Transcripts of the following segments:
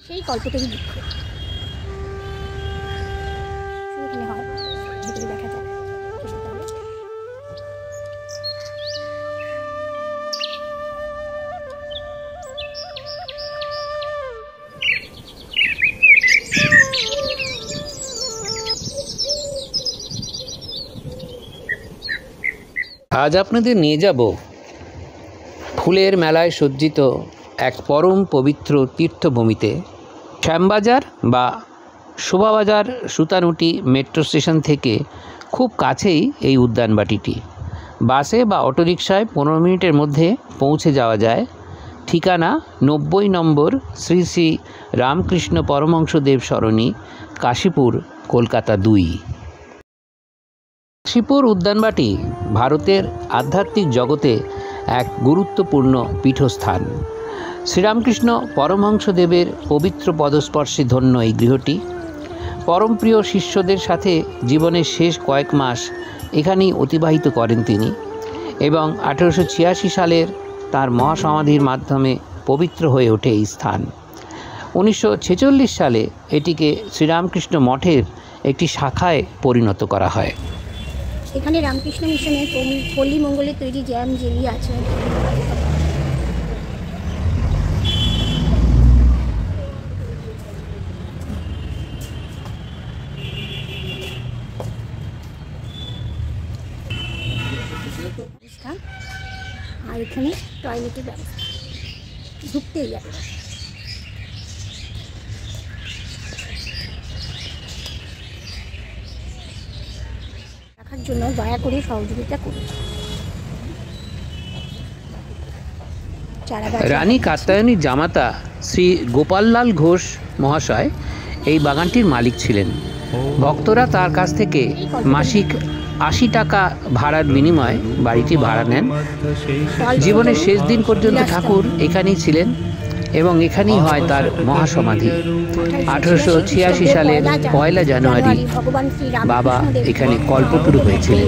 সেই কল্পতরু বৃক্ষ এখানে হয়, ভেতরে দেখা যায়। আজ আপনাদের নিয়ে যাব ফুলের মেলায় সজ্জিত এক পরম পবিত্র তীর্থভূমিতে। শ্যামবাজার বা শোভাবাজার সুতানুটি মেট্রো স্টেশন থেকে খুব কাছেই এই উদ্যানবাটিটি। বাসে বা অটোরিকশায় 15 মিনিটের মধ্যে পৌঁছে যাওয়া যায়। ঠিকানা 90 নম্বর শ্রী শ্রী রামকৃষ্ণ পরমহংসদেব সরণি, কাশীপুর, কলকাতা 2। কাশীপুর উদ্যানবাটি ভারতের আধ্যাত্মিক জগতে এক গুরুত্বপূর্ণ পীঠস্থান। শ্রীরামকৃষ্ণ পরমহংসদেবের পবিত্র পদস্পর্শে ধন্য এই গৃহটি। পরমপ্রিয় শিষ্যদের সাথে জীবনের শেষ কয়েক মাস এখানেই অতিবাহিত করেন তিনি, এবং 1886 সালের তার মহাসমাধির মাধ্যমে পবিত্র হয়ে ওঠে এই স্থান। 1946 সালে এটিকে শ্রীরামকৃষ্ণ মঠের একটি শাখায় পরিণত করা হয়। এখানে রামকৃষ্ণ মিশনের পল্লী মঙ্গলে তৈরি জ্যাম জেলি আছে। আর এখানে টয়লেটের ব্যবস্থা, ঢুকতেই যাবে। রাখার জন্য দয়া করে সহযোগিতা করুন। রানী কাত্যায়নীর জামাতা শ্রী গোপাললাল ঘোষ মহাশয় এই বাগানটির মালিক ছিলেন। ভক্তরা তার কাছ থেকে মাসিক 80 টাকা ভাড়ার বিনিময়ে বাড়িটি ভাড়া নেন। জীবনের শেষ দিন পর্যন্ত ঠাকুর এখানেই ছিলেন এবং এখানেই হয় তার মহাসমাধি। 1886 সালের 1 জানুয়ারি বাবা এখানে কল্পতরু হয়েছিলেন।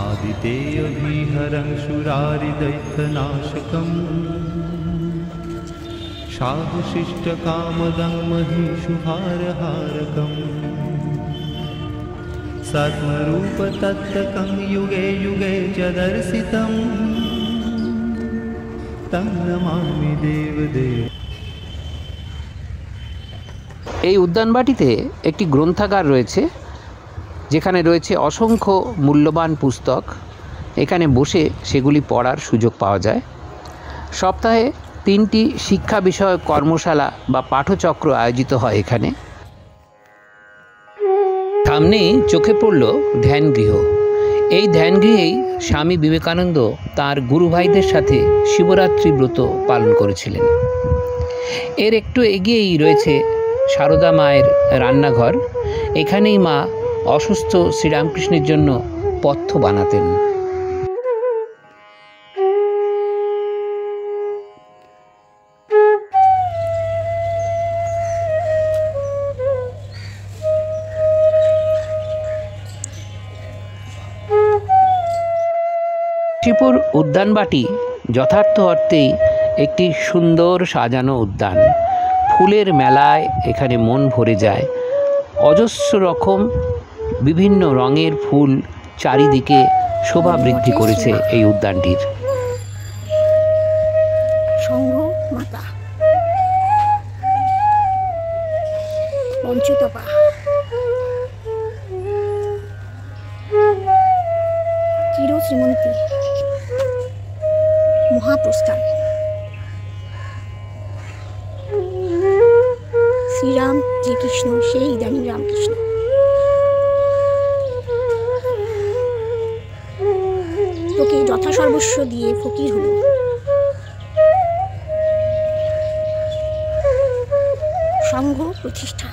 आदितेयभिहरं शुरारिदैत्यनाशकम् साधुशिष्टकामदं महिषुहारहारकम् सत्मरूपतत्तकं युगे युगे च दर्शितं तं नमामि देवदेव। এই উদ্যানবাটিতে একটি গ্রন্থাগার রয়েছে, যেখানে রয়েছে অসংখ্য মূল্যবান পুস্তক। এখানে বসে সেগুলি পড়ার সুযোগ পাওয়া যায়। সপ্তাহে 3টি শিক্ষা বিষয়ক কর্মশালা বা পাঠচক্র আয়োজিত হয় এখানে। সামনেই চোখে পড়ল ধ্যানগৃহ। এই ধ্যানগৃহেই স্বামী বিবেকানন্দ তাঁর গুরুভাইদের সাথে শিবরাত্রি ব্রত পালন করেছিলেন। এর একটু এগিয়েই রয়েছে সারদা মায়ের রান্নাঘর। এখানেই মা অসুস্থ শ্রীরামকৃষ্ণের জন্য পথ্য বানাতেন। কাশীপুর উদ্যানবাটি যথার্থ অর্থেই একটি সুন্দর সাজানো উদ্যান। ফুলের মেলায় এখানে মন ভরে যায়। অজস্র রকম বিভিন্ন রঙের ফুল চারিদিকে শোভা বৃদ্ধি করেছে এই উদ্যানটির। সংঘ মাতা, পঞ্চতপা, চির শ্রীমন্তী, মহাপ্রস্থান, শ্রীরাম যে কৃষ্ণ সেই ইদানীং রামকৃষ্ণ। তোকে যথাসর্বস্ব দিয়ে ফকির হল। সংঘ প্রতিষ্ঠা।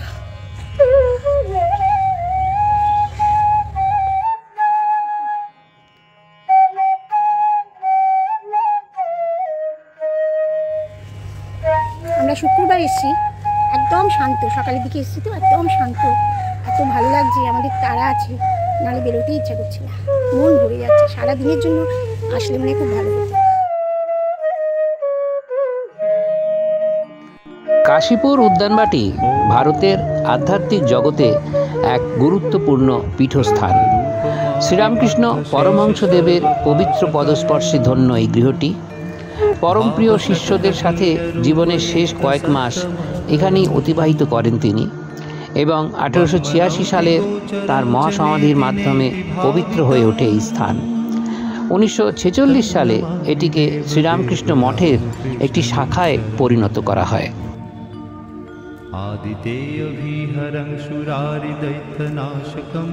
আমরা শুক্রবার এসেছি, একদম শান্ত, সকালের দিকে এসেছি তো একদম শান্ত, এত ভালো লাগছে, আমাদের তারা আছে, নাহলে বেরোতে ইচ্ছা করছে না, মন ভরে যাচ্ছে, সারা দিনের জন্য আসলে মনে খুব ভালো হতো। কাশীপুর উদ্যানবাটি ভারতের আধ্যাত্মিক জগতে এক গুরুত্বপূর্ণ পীঠস্থান। শ্রীরামকৃষ্ণ পরমহংসদেবের পবিত্র পদস্পর্শে ধন্য এই গৃহটি। পরমপ্রিয় শিষ্যদের সাথে জীবনের শেষ কয়েক মাস এখানেই অতিবাহিত করেন তিনি এবং 1886 সালে তার মহাসমাধির মাধ্যমে পবিত্র হয়ে ওঠে এই স্থান। 1946 সালে এটিকে শ্রীরামকৃষ্ণ মঠের একটি শাখায় পরিণত করা হয়। आदितेयविहरं शूरारिदैत्यनाशकं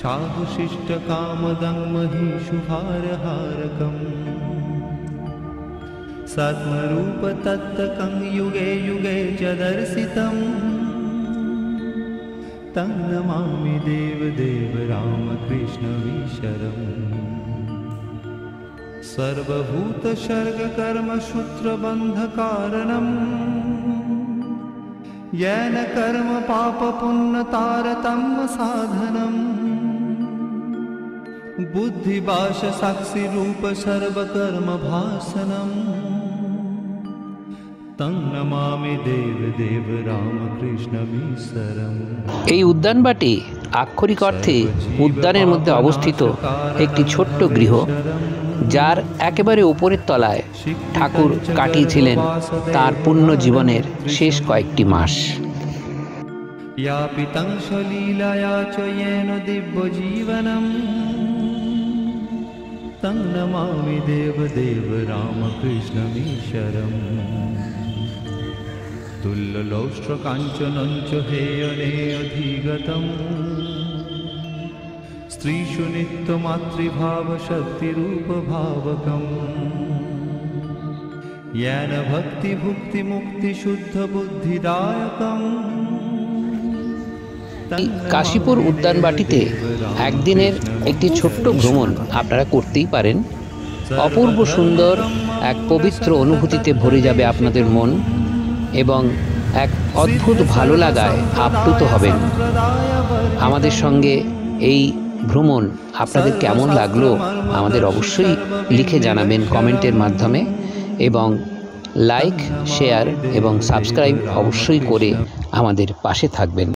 साधुशिष्टकामदं महिषुभारहारकं सत्मरूपतत्तकं युगे युगे च दर्शितं तं नमामि देवदेव रामकृष्णमीशरम्। सर्वभूतसर्गकर्मसूत्रबन्धकारणं येन कर्म पापपुण्यतारतम्य साधनं बुद्धिभाषसाक्षिरूप सर्वकर्मभासनं तं नमामि देवदेव रामकृष्णमीशरम्। এই উদ্যানবাটি আক্ষরিক অর্থে উদ্যানের মধ্যে অবস্থিত একটি ছোট্ট গৃহ, যার একেবারে উপরের তলায় ঠাকুর কাটিয়েছিলেন তার পুণ্য জীবনের শেষ কয়েকটি মাস। यापितं सलीलया च येन दिव्यजीवनं तं नमामि देवदेव रामकृष्णमीशरम्। तुल्यलौष्ट्रकाञ्चनं च हेयनेऽधिगतम् स्त्रीषु नित्यमातृभावशक्तिरूपभावकम् येन भक्तिभुक्तिमुक्तिशुद्धबुद्धिदायकम्। কাশীপুর উদ্যানবাটিতে একদিনের একটি ছোট্ট ভ্রমণ আপনারা করতেই পারেন। অপূর্ব সুন্দর এক পবিত্র অনুভূতিতে ভরে যাবে আপনাদের মন এবং এক অদ্ভুত ভালো লাগায় আপ্লুত হবেন। আমাদের সঙ্গে এই ভ্রমণ আপনাদের কেমন লাগলো আমাদের অবশ্যই লিখে জানাবেন কমেন্টের মাধ্যমে, এবং লাইক, শেয়ার এবং সাবস্ক্রাইব অবশ্যই করে আমাদের পাশে থাকবেন।